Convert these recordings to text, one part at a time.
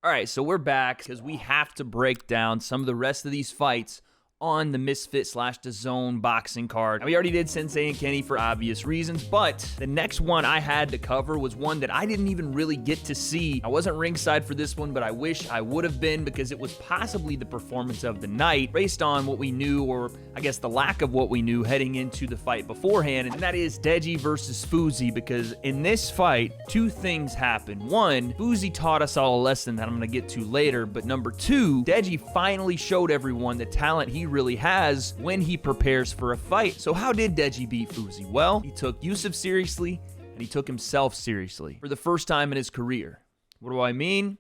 All right, so we're back because we have to break down some of the rest of these fights on the Misfit/DAZN boxing card. Now, we already did Sensei and Kenny for obvious reasons, but the next one I had to cover was one that I didn't even really get to see. I wasn't ringside for this one, but I wish I would have been because it was possibly the performance of the night based on what we knew, or I guess the lack of what we knew heading into the fight beforehand, and that is Deji versus Fousey, because in this fight, two things happened. One, Fousey taught us all a lesson that I'm going to get to later, but number two, Deji finally showed everyone the talent he really has when he prepares for a fight. So how did Deji beat Fousey? Well, he took Yusuf seriously and he took himself seriously for the first time in his career. What do I mean?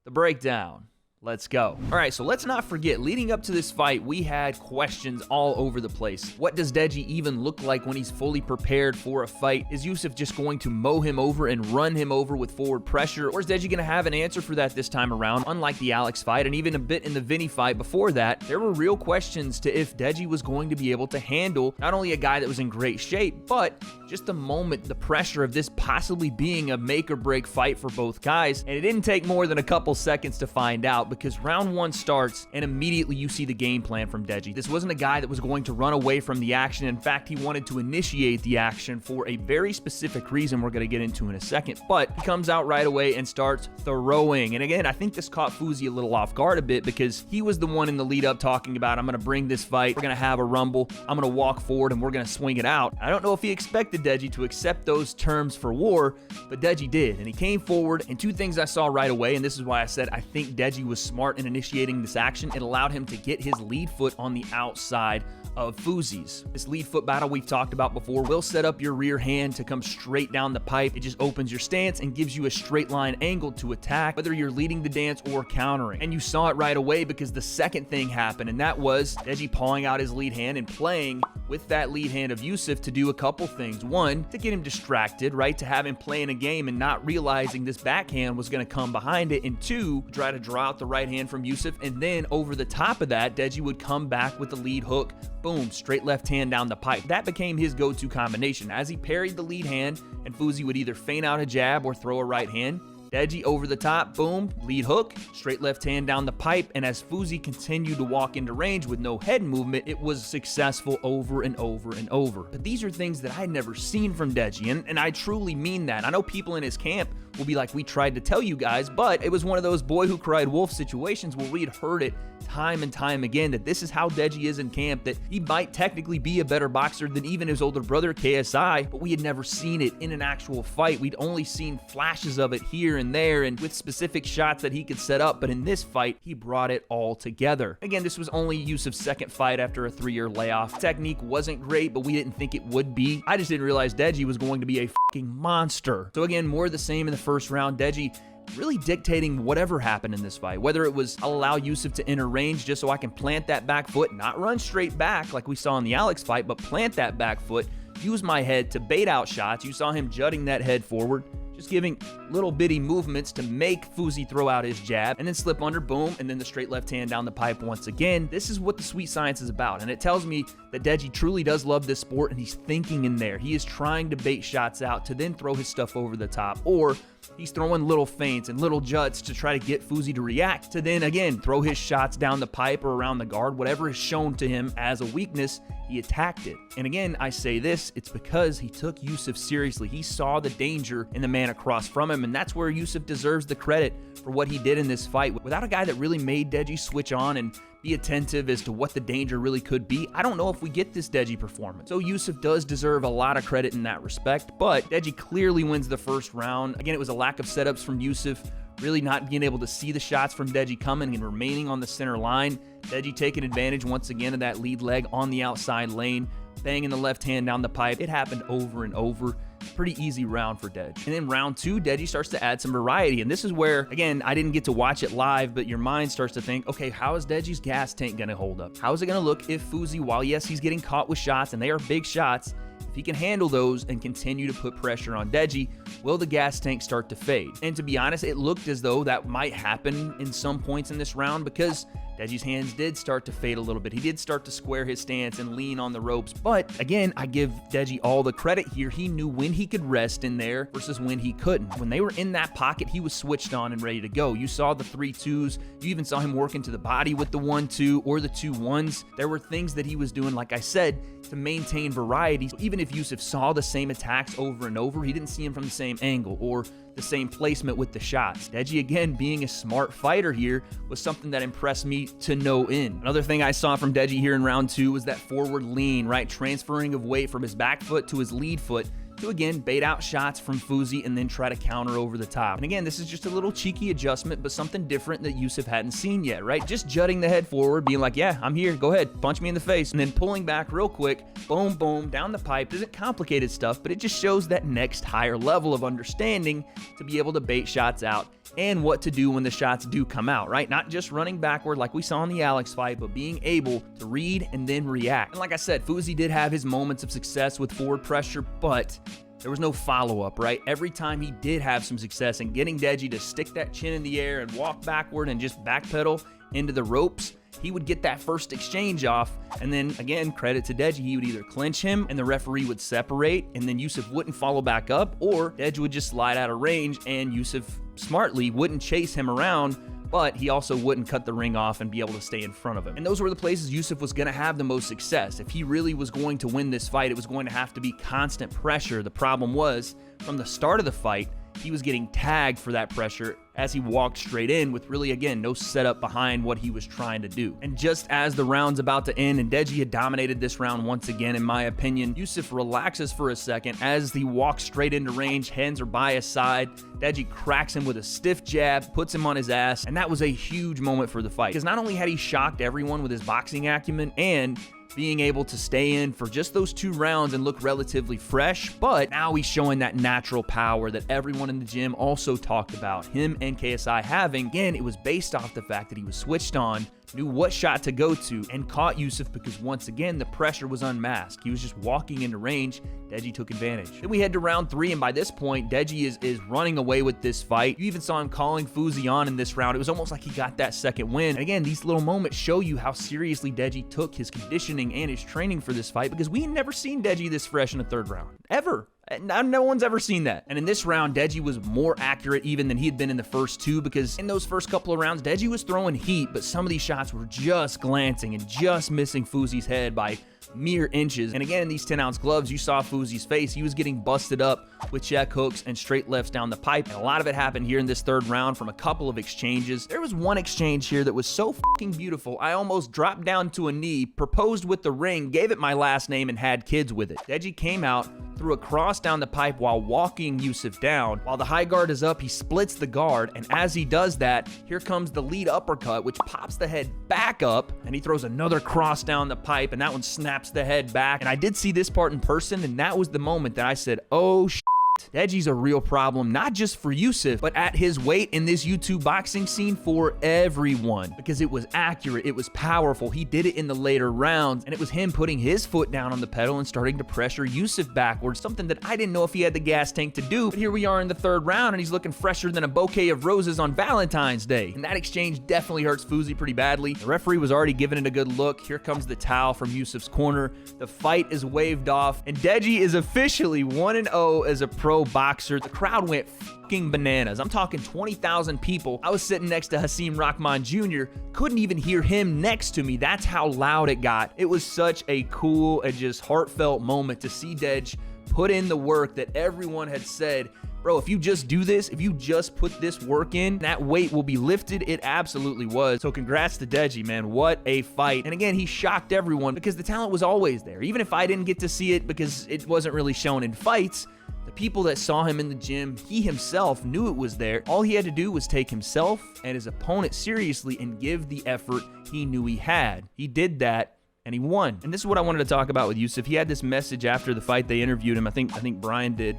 The breakdown. Let's go. All right, so let's not forget, leading up to this fight, we had questions all over the place. What does Deji even look like when he's fully prepared for a fight? Is Yusuf just going to mow him over and run him over with forward pressure? Or is Deji going to have an answer for that this time around? Unlike the Alex fight and even a bit in the Vinny fight before that, there were real questions to if Deji was going to be able to handle not only a guy that was in great shape, but just the moment, the pressure of this possibly being a make or break fight for both guys. And it didn't take more than a couple seconds to find out, because round one starts and immediately you see the game plan from Deji. This wasn't a guy that was going to run away from the action. In fact, he wanted to initiate the action for a very specific reason we're going to get into in a second. But he comes out right away and starts throwing. And again, I think this caught Fousey a little off guard a bit, because he was the one in the lead up talking about, I'm going to bring this fight, we're going to have a rumble, I'm going to walk forward and we're going to swing it out. I don't know if he expected Deji to accept those terms for war, but Deji did. And he came forward, and two things I saw right away, and this is why I said I think Deji was smart in initiating this action. It allowed him to get his lead foot on the outside of Fousey's. This lead foot battle we've talked about before will set up your rear hand to come straight down the pipe. It just opens your stance and gives you a straight line angle to attack, whether you're leading the dance or countering. And you saw it right away, because the second thing happened, and that was Deji pawing out his lead hand and playing with that lead hand of Yusuf to do a couple things. One, to get him distracted, right? To have him playing a game and not realizing this backhand was going to come behind it. And two, try to draw out the right hand from Yusuf. And then over the top of that, Deji would come back with the lead hook. Boom, straight left hand down the pipe. That became his go-to combination. As he parried the lead hand, and Fousey would either feint out a jab or throw a right hand, Deji over the top, boom, lead hook, straight left hand down the pipe, and as Fousey continued to walk into range with no head movement, it was successful over and over and over. But these are things that I had never seen from Deji, and I truly mean that. I know people in his camp will be like, we tried to tell you guys, but it was one of those boy who cried wolf situations where we had heard it time and time again, that this is how Deji is in camp, that he might technically be a better boxer than even his older brother KSI, but we had never seen it in an actual fight. We'd only seen flashes of it here and there and with specific shots that he could set up, but in this fight, he brought it all together. Again, this was only Yusuf's second fight after a 3-year layoff. Technique wasn't great, but we didn't think it would be. I just didn't realize Deji was going to be a fucking monster. So again, more of the same in the first round. Deji really dictating whatever happened in this fight, whether it was I'll allow Yusuf to enter range just so I can plant that back foot, not run straight back like we saw in the Alex fight, but plant that back foot, use my head to bait out shots. You saw him jutting that head forward, just giving little bitty movements to make Fousey throw out his jab, and then slip under, boom, and then the straight left hand down the pipe once again. This is what the sweet science is about, and it tells me that Deji truly does love this sport, and he's thinking in there. He is trying to bait shots out to then throw his stuff over the top, or he's throwing little feints and little juts to try to get Fousey to react, to then again throw his shots down the pipe or around the guard. Whatever is shown to him as a weakness, he attacked it. And again, I say this, it's because he took Yusuf seriously. He saw the danger in the man across from him, and that's where Yusuf deserves the credit for what he did in this fight. Without a guy that really made Deji switch on and be attentive as to what the danger really could be, I don't know if we get this Deji performance. So Yusuf does deserve a lot of credit in that respect, but Deji clearly wins the first round. Again, it was a lack of setups from Yusuf, really not being able to see the shots from Deji coming and remaining on the center line. Deji taking advantage once again of that lead leg on the outside lane, banging the left hand down the pipe. It happened over and over. Pretty easy round for Deji. And then round two, Deji starts to add some variety. And this is where, again, I didn't get to watch it live, but your mind starts to think, okay, how is Deji's gas tank going to hold up? How is it going to look if Fousey, while yes, he's getting caught with shots, and they are big shots, if he can handle those and continue to put pressure on Deji, will the gas tank start to fade? And to be honest, it looked as though that might happen in some points in this round, because Deji's hands did start to fade a little bit. He did start to square his stance and lean on the ropes. But again, I give Deji all the credit here. He knew when he could rest in there versus when he couldn't. When they were in that pocket, he was switched on and ready to go. You saw the 3-2s. You even saw him work into the body with the 1-2 or the 2-1s. There were things that he was doing, like I said, to maintain variety. So even if Yusuf saw the same attacks over and over, he didn't see him from the same angle or the same placement with the shots. Deji, again, being a smart fighter here, was something that impressed me to no end. Another thing I saw from Deji here in round 2 was that forward lean, right? Transferring of weight from his back foot to his lead foot to, again, bait out shots from Fousey and then try to counter over the top. And again, this is just a little cheeky adjustment, but something different that Yusuf hadn't seen yet, right? Just jutting the head forward, being like, yeah, I'm here, go ahead, punch me in the face, and then pulling back real quick, boom, boom, down the pipe. Isn't complicated stuff, but it just shows that next higher level of understanding to be able to bait shots out and what to do when the shots do come out, right? Not just running backward like we saw in the Alex fight, but being able to read and then react. And like I said, Fousey did have his moments of success with forward pressure, but there was no follow-up, right? Every time he did have some success in getting Deji to stick that chin in the air and walk backward and just backpedal into the ropes, he would get that first exchange off, and then, again, credit to Deji, he would either clinch him and the referee would separate, and then Yusuf wouldn't follow back up, or Deji would just slide out of range, and Yusuf smartly wouldn't chase him around, but he also wouldn't cut the ring off and be able to stay in front of him. And those were the places Yusuf was going to have the most success. If he really was going to win this fight, it was going to have to be constant pressure. The problem was, from the start of the fight, he was getting tagged for that pressure as he walked straight in with really, again, no setup behind what he was trying to do. And just as the round's about to end and Deji had dominated this round once again, in my opinion, Yusuf relaxes for a second as he walks straight into range, hands are by his side. Deji cracks him with a stiff jab, puts him on his ass, and that was a huge moment for the fight. Because not only had he shocked everyone with his boxing acumen and being able to stay in for just those 2 rounds and look relatively fresh, but now he's showing that natural power that everyone in the gym also talked about, him and KSI having. Again, it was based off the fact that he was switched on, knew what shot to go to, and caught Yusuf because, once again, the pressure was unmasked. He was just walking into range. Deji took advantage. Then we head to round 3, and by this point, Deji is running away with this fight. You even saw him calling Fousey on in this round. It was almost like he got that second win. And again, these little moments show you how seriously Deji took his conditioning and his training for this fight, because we had never seen Deji this fresh in the 3rd round. Ever. No one's ever seen that. And in this round, Deji was more accurate even than he had been in the first 2, because in those first couple of rounds, Deji was throwing heat, but some of these shots were just glancing and just missing Fousey's head by mere inches. And again, in these 10-ounce gloves, you saw Fousey's face. He was getting busted up with check hooks and straight lefts down the pipe. And a lot of it happened here in this 3rd round from a couple of exchanges. There was one exchange here that was so fucking beautiful, I almost dropped down to a knee, proposed with the ring, gave it my last name, and had kids with it. Deji came out, threw a cross down the pipe while walking Yusuf down. While the high guard is up, he splits the guard, and as he does that, here comes the lead uppercut, which pops the head back up, and he throws another cross down the pipe, and that one snaps the head back. And I did see this part in person, and that was the moment that I said, oh shit. Deji's a real problem, not just for Yusuf, but at his weight in this YouTube boxing scene for everyone, because it was accurate, it was powerful, he did it in the later rounds, and it was him putting his foot down on the pedal and starting to pressure Yusuf backwards, something that I didn't know if he had the gas tank to do. But here we are in the 3rd round, and he's looking fresher than a bouquet of roses on Valentine's Day. And that exchange definitely hurts Fousey pretty badly. The referee was already giving it a good look. Here comes the towel from Yusuf's corner. The fight is waved off, and Deji is officially 1-0 as a pro boxer. The crowd went fucking bananas. I'm talking 20,000 people. I was sitting next to Hasim Rahman Jr. Couldn't even hear him next to me. That's how loud it got. It was such a cool and just heartfelt moment to see Dej put in the work that everyone had said, bro, if you just do this, if you just put this work in, that weight will be lifted. It absolutely was. So congrats to Deji, man. What a fight. And again, he shocked everyone because the talent was always there. Even if I didn't get to see it because it wasn't really shown in fights, the people that saw him in the gym, he himself knew it was there. All he had to do was take himself and his opponent seriously and give the effort he knew he had. He did that, and he won. And this is what I wanted to talk about with Yusuf. He had this message after the fight. They interviewed him. I think Brian did.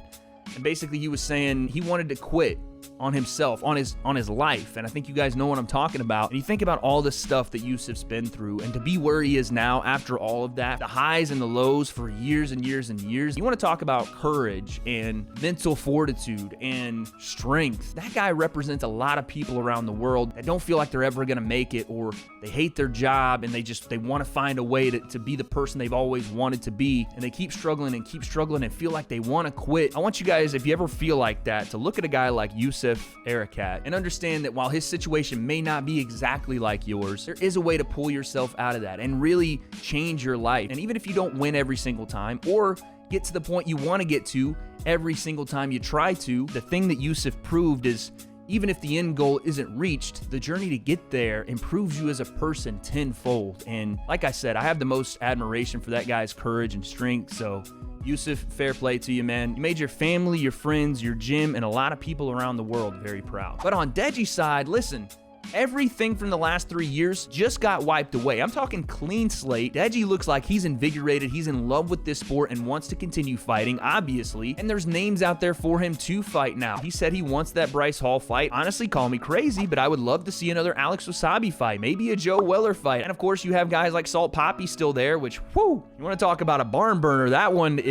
And basically he was saying he wanted to quit. on himself, on his life. And I think you guys know what I'm talking about. And you think about all the stuff that Yusuf's been through, and to be where he is now after all of that, the highs and the lows for years and years and years. You want to talk about courage and mental fortitude and strength. That guy represents a lot of people around the world that don't feel like they're ever going to make it, or they hate their job and they want to find a way to be the person they've always wanted to be, and they keep struggling and feel like they want to quit. I want you guys, if you ever feel like that, to look at a guy like Yusuf Erakat and understand that while his situation may not be exactly like yours, there is a way to pull yourself out of that and really change your life. And even if you don't win every single time, or get to the point you want to get to every single time you try to, the thing that Yusuf proved is, even if the end goal isn't reached, the journey to get there improves you as a person tenfold. And like I said, I have the most admiration for that guy's courage and strength. So Yusuf, fair play to you, man. You made your family, your friends, your gym, and a lot of people around the world very proud. But on Deji's side, listen, everything from the last 3 years just got wiped away. I'm talking clean slate. Deji looks like he's invigorated. He's in love with this sport and wants to continue fighting, obviously. And there's names out there for him to fight now. He said he wants that Bryce Hall fight. Honestly, call me crazy, but I would love to see another Alex Wasabi fight, maybe a Joe Weller fight. And of course, you have guys like Salt Poppy still there, which, whoo, you want to talk about a barn burner. That one's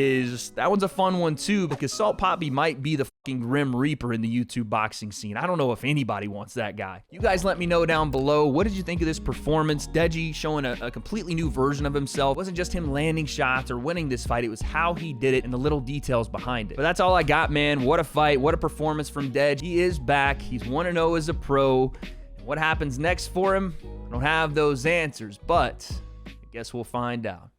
a fun one too, because Salt Poppy might be the fucking Grim Reaper in the YouTube boxing scene. I don't know if anybody wants that guy. You guys let me know down below, what did you think of this performance? Deji showing a completely new version of himself. It wasn't just him landing shots or winning this fight, it was how he did it and the little details behind it. But that's all I got, man. What a fight, what a performance from Deji. He is back, he's 1-0 as a pro. And what happens next for him? I don't have those answers, but I guess we'll find out.